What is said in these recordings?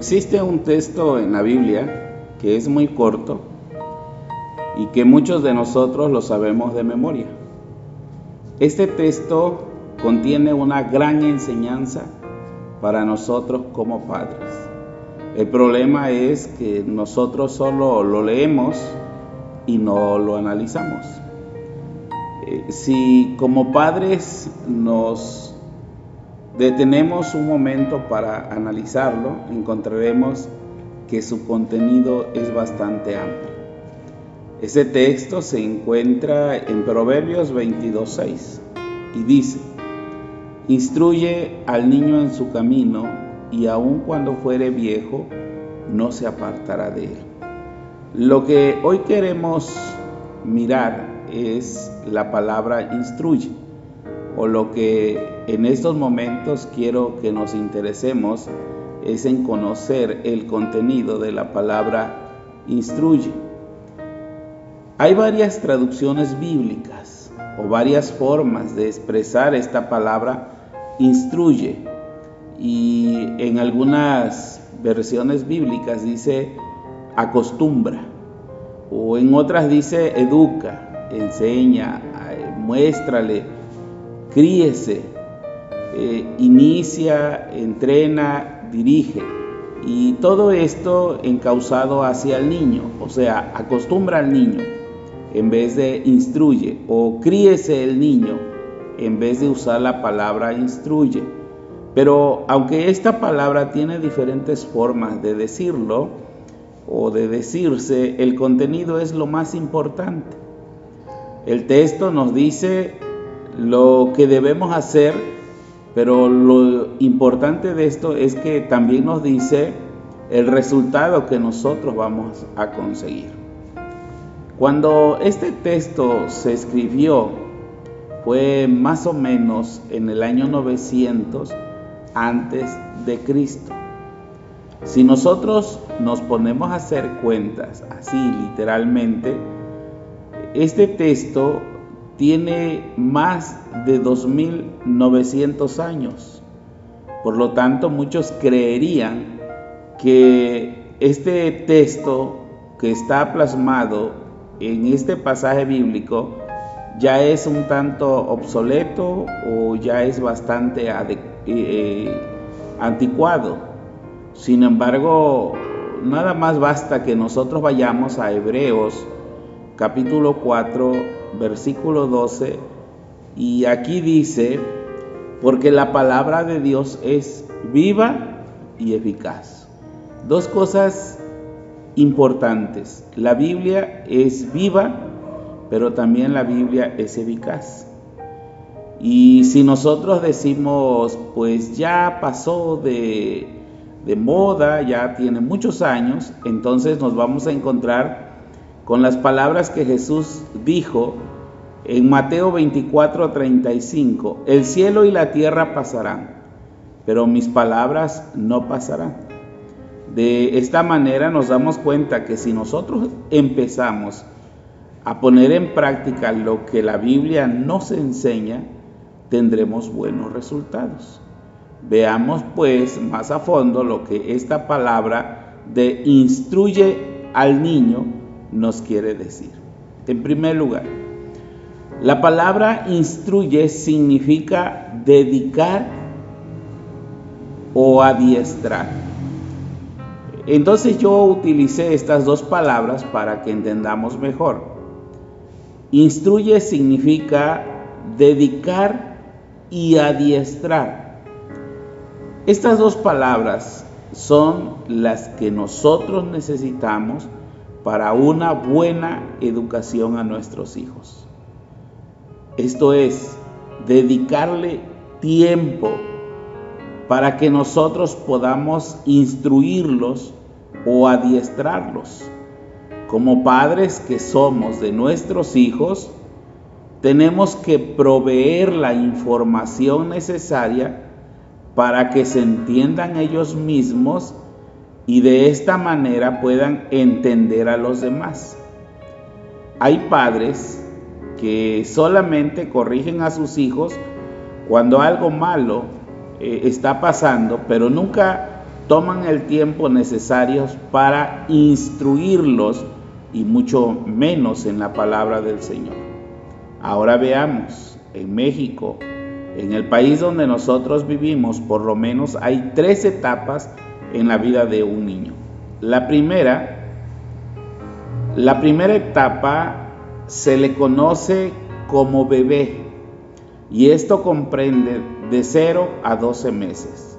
Existe un texto en la Biblia que es muy corto y que muchos de nosotros lo sabemos de memoria. Este texto contiene una gran enseñanza para nosotros como padres. El problema es que nosotros solo lo leemos y no lo analizamos. Si como padres nos detenemos un momento para analizarlo, encontraremos que su contenido es bastante amplio. Ese texto se encuentra en Proverbios 22:6 y dice: instruye al niño en su camino, y aun cuando fuere viejo, no se apartará de él. Lo que hoy queremos mirar es la palabra instruye, o lo que en estos momentos quiero que nos interesemos es en conocer el contenido de la palabra instruye. Hay varias traducciones bíblicas o varias formas de expresar esta palabra instruye, y en algunas versiones bíblicas dice acostumbra, o en otras dice educa, enseña, muéstrale, críese, inicia, entrena, dirige, y todo esto encauzado hacia el niño, o sea, acostumbra al niño en vez de instruye, o críese el niño en vez de usar la palabra instruye. Pero aunque esta palabra tiene diferentes formas de decirlo o de decirse, el contenido es lo más importante. El texto nos dice lo que debemos hacer, pero lo importante de esto es que también nos dice el resultado que nosotros vamos a conseguir. Cuando este texto se escribió fue más o menos en el año 900 antes de Cristo. Si nosotros nos ponemos a hacer cuentas así literalmente, este texto tiene más de 2900 años. Por lo tanto, muchos creerían que este texto que está plasmado en este pasaje bíblico ya es un tanto obsoleto o ya es bastante anticuado. Sin embargo, nada más basta que nosotros vayamos a Hebreos capítulo 4 versículo 12, y aquí dice: porque la palabra de Dios es viva y eficaz. Dos cosas importantes: la Biblia es viva, pero también la Biblia es eficaz. Y si nosotros decimos, pues ya pasó de moda, ya tiene muchos años, entonces nos vamos a encontrar con las palabras que Jesús dijo en Mateo 24:35: el cielo y la tierra pasarán, pero mis palabras no pasarán. De esta manera nos damos cuenta que si nosotros empezamos a poner en práctica lo que la Biblia nos enseña, tendremos buenos resultados. Veamos pues más a fondo lo que esta palabra de instruye al niño nos quiere decir. En primer lugar, la palabra instruye significa dedicar o adiestrar. Entonces yo utilicé estas dos palabras para que entendamos mejor. Instruye significa dedicar y adiestrar. Estas dos palabras son las que nosotros necesitamos para una buena educación a nuestros hijos. Esto es, dedicarle tiempo para que nosotros podamos instruirlos o adiestrarlos. Como padres que somos de nuestros hijos, tenemos que proveer la información necesaria para que se entiendan ellos mismos y de esta manera puedan entender a los demás. Hay padres que solamente corrigen a sus hijos cuando algo malo está pasando, pero nunca toman el tiempo necesario para instruirlos y mucho menos en la palabra del Señor. Ahora veamos, en México, en el país donde nosotros vivimos, por lo menos hay 3 etapas en la vida de un niño. La primera etapa se le conoce como bebé, y esto comprende de 0 a 12 meses.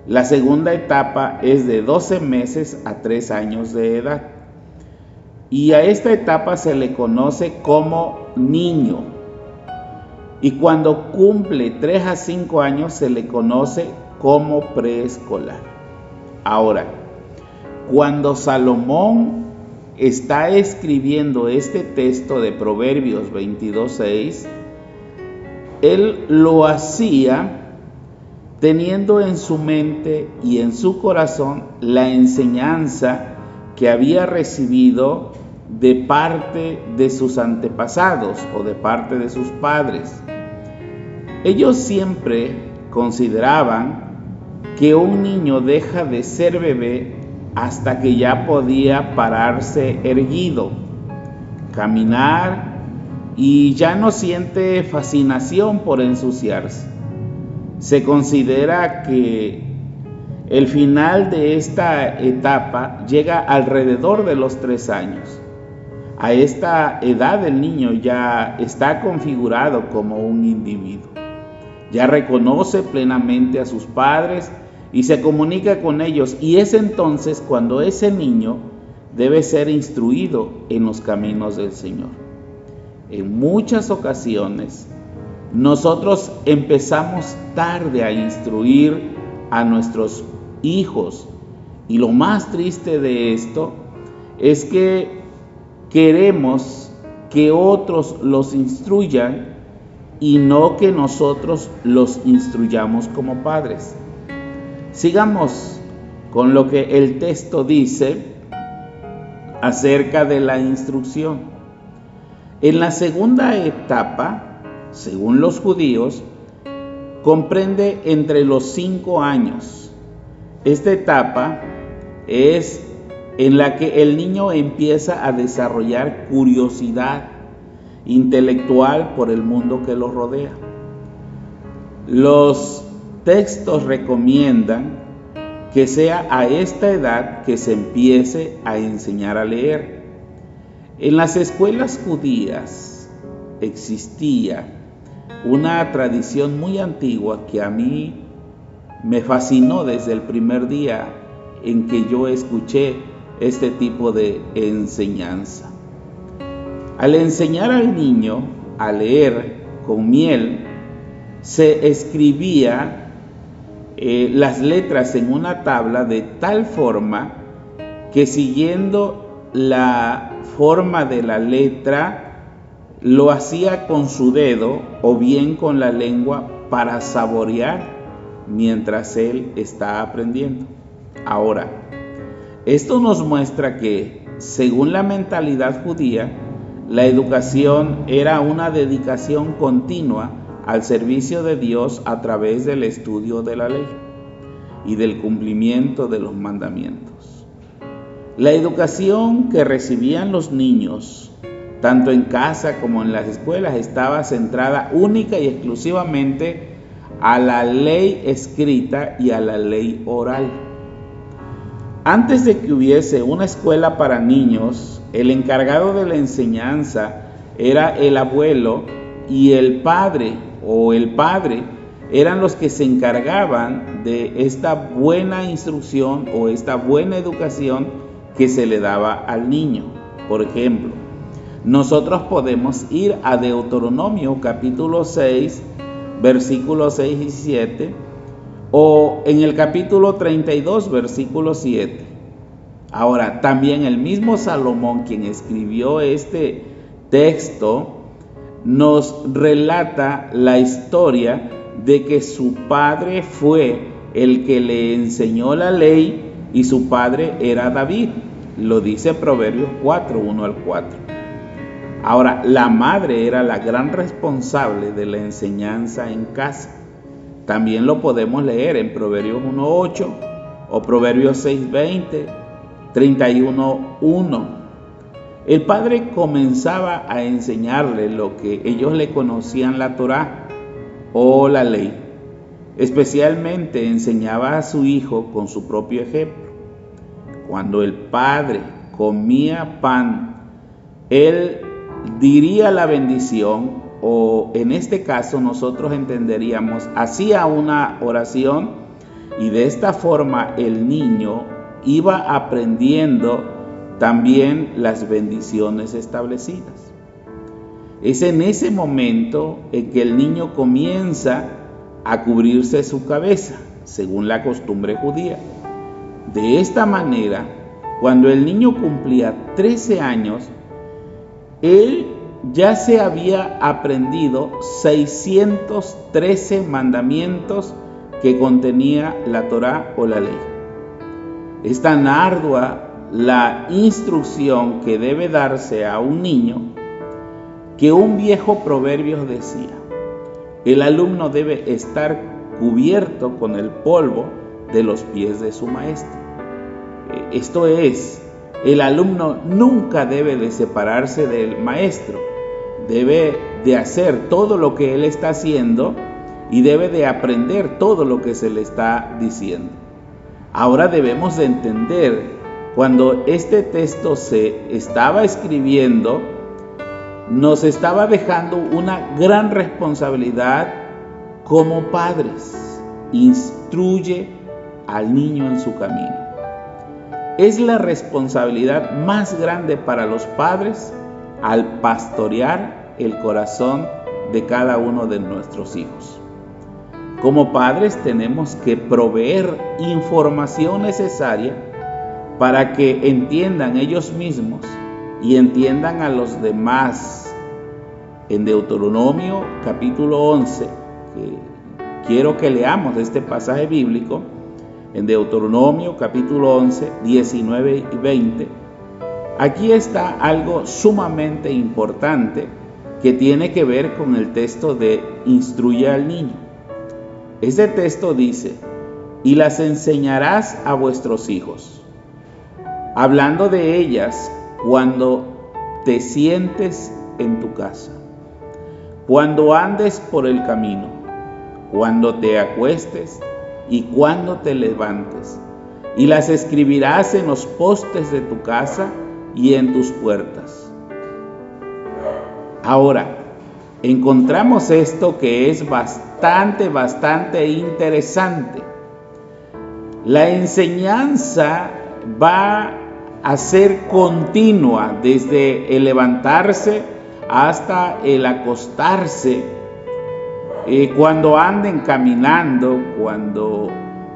La segunda etapa es de 12 meses a 3 años de edad, y a esta etapa se le conoce como niño. Y cuando cumple 3 a 5 años se le conoce como preescolar. Ahora, cuando Salomón está escribiendo este texto de Proverbios 22:6, él lo hacía teniendo en su mente y en su corazón la enseñanza que había recibido de parte de sus antepasados o de parte de sus padres. Ellos siempre consideraban que un niño deja de ser bebé hasta que ya podía pararse erguido, caminar y ya no siente fascinación por ensuciarse. Se considera que el final de esta etapa llega alrededor de los 3 años. A esta edad el niño ya está configurado como un individuo. Ya reconoce plenamente a sus padres y se comunica con ellos, y es entonces cuando ese niño debe ser instruido en los caminos del Señor. En muchas ocasiones nosotros empezamos tarde a instruir a nuestros hijos, y lo más triste de esto es que queremos que otros los instruyan y no que nosotros los instruyamos como padres. Sigamos con lo que el texto dice acerca de la instrucción. En la segunda etapa, según los judíos, comprende entre los 5 años. Esta etapa es en la que el niño empieza a desarrollar curiosidad intelectual por el mundo que lo rodea. Los textos recomiendan que sea a esta edad que se empiece a enseñar a leer. En las escuelas judías existía una tradición muy antigua que a mí me fascinó desde el primer día en que yo escuché este tipo de enseñanza. Al enseñar al niño a leer con miel, se escribía las letras en una tabla de tal forma que, siguiendo la forma de la letra, lo hacía con su dedo o bien con la lengua para saborear mientras él está aprendiendo. Ahora, esto nos muestra que, según la mentalidad judía, la educación era una dedicación continua al servicio de Dios a través del estudio de la ley y del cumplimiento de los mandamientos. La educación que recibían los niños, tanto en casa como en las escuelas, estaba centrada única y exclusivamente a la ley escrita y a la ley oral. Antes de que hubiese una escuela para niños, el encargado de la enseñanza era el abuelo, y el padre eran los que se encargaban de esta buena instrucción o esta buena educación que se le daba al niño. Por ejemplo, nosotros podemos ir a Deuteronomio capítulo 6, versículos 6 y 7, o en el capítulo 32, versículo 7. Ahora, también el mismo Salomón, quien escribió este texto, nos relata la historia de que su padre fue el que le enseñó la ley, y su padre era David. Lo dice Proverbios 4, 1 al 4. Ahora, la madre era la gran responsable de la enseñanza en casa. También lo podemos leer en Proverbios 1:8 o Proverbios 6:20, 31:1. El padre comenzaba a enseñarle lo que ellos le conocían la Torá o la ley. Especialmente enseñaba a su hijo con su propio ejemplo. Cuando el padre comía pan, él diría la bendición, o en este caso nosotros entenderíamos, hacía una oración, y de esta forma el niño iba aprendiendo también las bendiciones establecidas. Es en ese momento en que el niño comienza a cubrirse su cabeza, según la costumbre judía. De esta manera, cuando el niño cumplía 13 años, él ya se había aprendido 613 mandamientos que contenía la Torá o la ley. Es tan ardua la instrucción que debe darse a un niño que un viejo proverbio decía: el alumno debe estar cubierto con el polvo de los pies de su maestro. Esto es, el alumno nunca debe de separarse del maestro, debe de hacer todo lo que él está haciendo y debe de aprender todo lo que se le está diciendo. Ahora debemos de entender, cuando este texto se estaba escribiendo, nos estaba dejando una gran responsabilidad como padres. Instruye al niño en su camino. Es la responsabilidad más grande para los padres al pastorear el corazón de cada uno de nuestros hijos. Como padres tenemos que proveer información necesaria para que entiendan ellos mismos y entiendan a los demás. En Deuteronomio capítulo 11, que quiero que leamos este pasaje bíblico, en Deuteronomio capítulo 11, 19 y 20, aquí está algo sumamente importante que tiene que ver con el texto de instruye al niño. Ese texto dice: y las enseñarás a vuestros hijos, hablando de ellas cuando te sientes en tu casa, cuando andes por el camino, cuando te acuestes y cuando te levantes, y las escribirás en los postes de tu casa y en tus puertas. Ahora, encontramos esto que es bastante interesante. La enseñanza va a ser continua desde el levantarse hasta el acostarse. Cuando anden caminando, cuando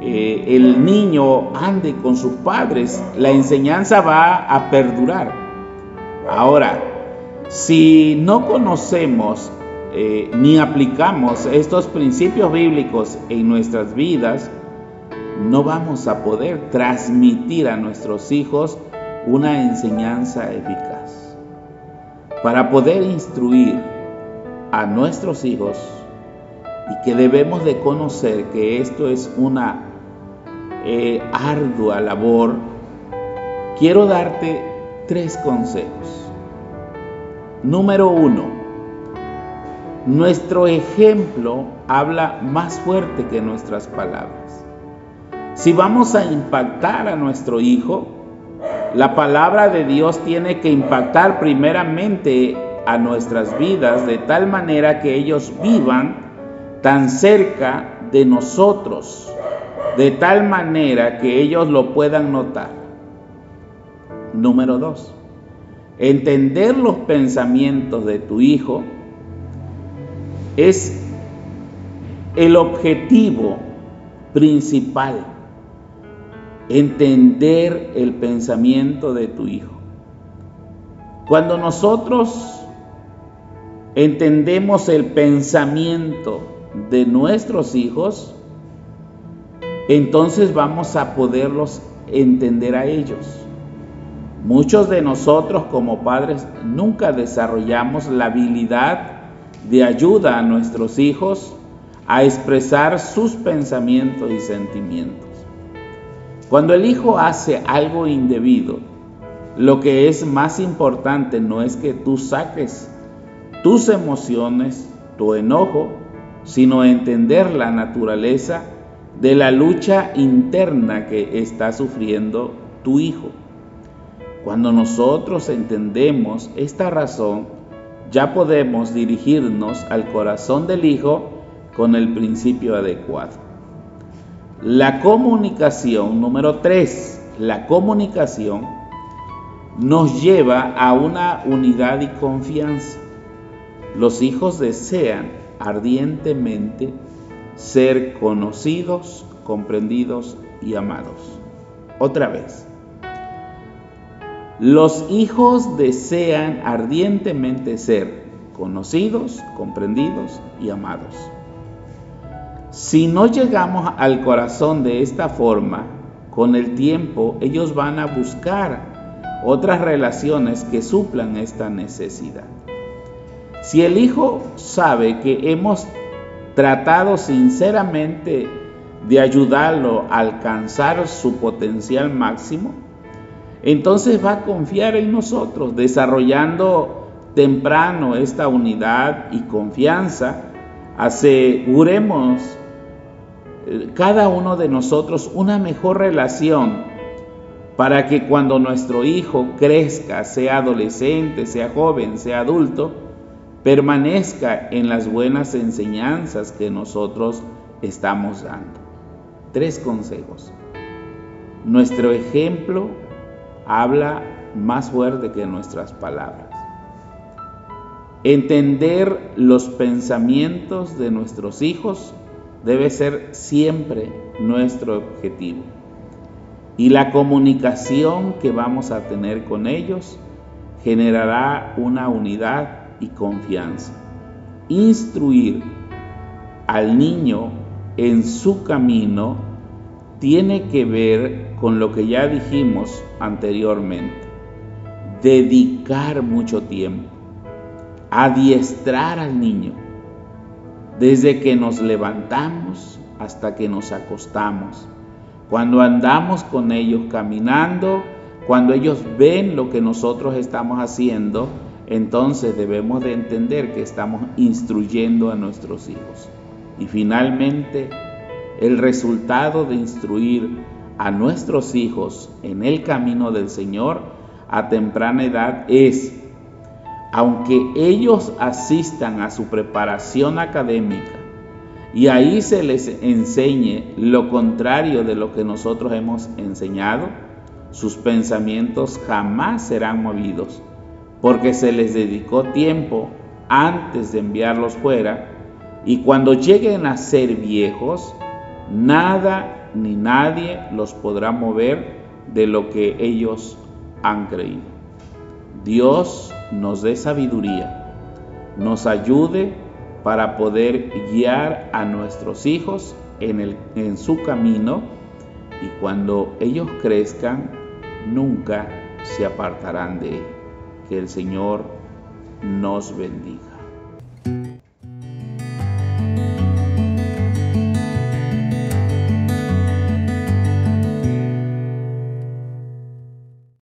el niño ande con sus padres, la enseñanza va a perdurar. Ahora, si no conocemos ni aplicamos estos principios bíblicos en nuestras vidas, no vamos a poder transmitir a nuestros hijos una enseñanza eficaz. Para poder instruir a nuestros hijos, y que debemos de conocer que esto es una ardua labor, quiero darte 3 consejos. Número 1, nuestro ejemplo habla más fuerte que nuestras palabras. Si vamos a impactar a nuestro hijo, la palabra de Dios tiene que impactar primeramente a nuestras vidas, de tal manera que ellos vivan tan cerca de nosotros, de tal manera que ellos lo puedan notar. Número 2, entender los pensamientos de tu hijo es el objetivo principal. Entender el pensamiento de tu hijo. Cuando nosotros entendemos el pensamiento de nuestros hijos, entonces vamos a poderlos entender a ellos. Muchos de nosotros como padres nunca desarrollamos la habilidad de ayuda a nuestros hijos a expresar sus pensamientos y sentimientos. Cuando el hijo hace algo indebido, lo que es más importante no es que tú saques tus emociones, tu enojo, sino entender la naturaleza de la lucha interna que está sufriendo tu hijo. Cuando nosotros entendemos esta razón, ya podemos dirigirnos al corazón del hijo con el principio adecuado. La comunicación, número 3, la comunicación nos lleva a una unidad y confianza. Los hijos desean ardientemente ser conocidos, comprendidos y amados. Otra vez. Los hijos desean ardientemente ser conocidos, comprendidos y amados. Si no llegamos al corazón de esta forma, con el tiempo ellos van a buscar otras relaciones que suplan esta necesidad. Si el hijo sabe que hemos tratado sinceramente de ayudarlo a alcanzar su potencial máximo, entonces va a confiar en nosotros, desarrollando temprano esta unidad y confianza. Aseguremos cada uno de nosotros una mejor relación para que cuando nuestro hijo crezca, sea adolescente, sea joven, sea adulto, permanezca en las buenas enseñanzas que nosotros estamos dando. 3 consejos. Nuestro ejemplo habla más fuerte que nuestras palabras. Entender los pensamientos de nuestros hijos debe ser siempre nuestro objetivo. Y la comunicación que vamos a tener con ellos generará una unidad y confianza. Instruir al niño en su camino tiene que ver con lo que ya dijimos anteriormente. Dedicar mucho tiempo, adiestrar al niño, desde que nos levantamos hasta que nos acostamos, cuando andamos con ellos caminando, cuando ellos ven lo que nosotros estamos haciendo, entonces debemos de entender que estamos instruyendo a nuestros hijos. Y finalmente, el resultado de instruir a nuestros hijos en el camino del Señor a temprana edad es, aunque ellos asistan a su preparación académica y ahí se les enseñe lo contrario de lo que nosotros hemos enseñado, sus pensamientos jamás serán movidos, porque se les dedicó tiempo antes de enviarlos fuera, y cuando lleguen a ser viejos, nada ni nadie los podrá mover de lo que ellos han creído. Dios nos dé sabiduría, nos ayude para poder guiar a nuestros hijos en su camino, y cuando ellos crezcan, nunca se apartarán de él. Que el Señor nos bendiga.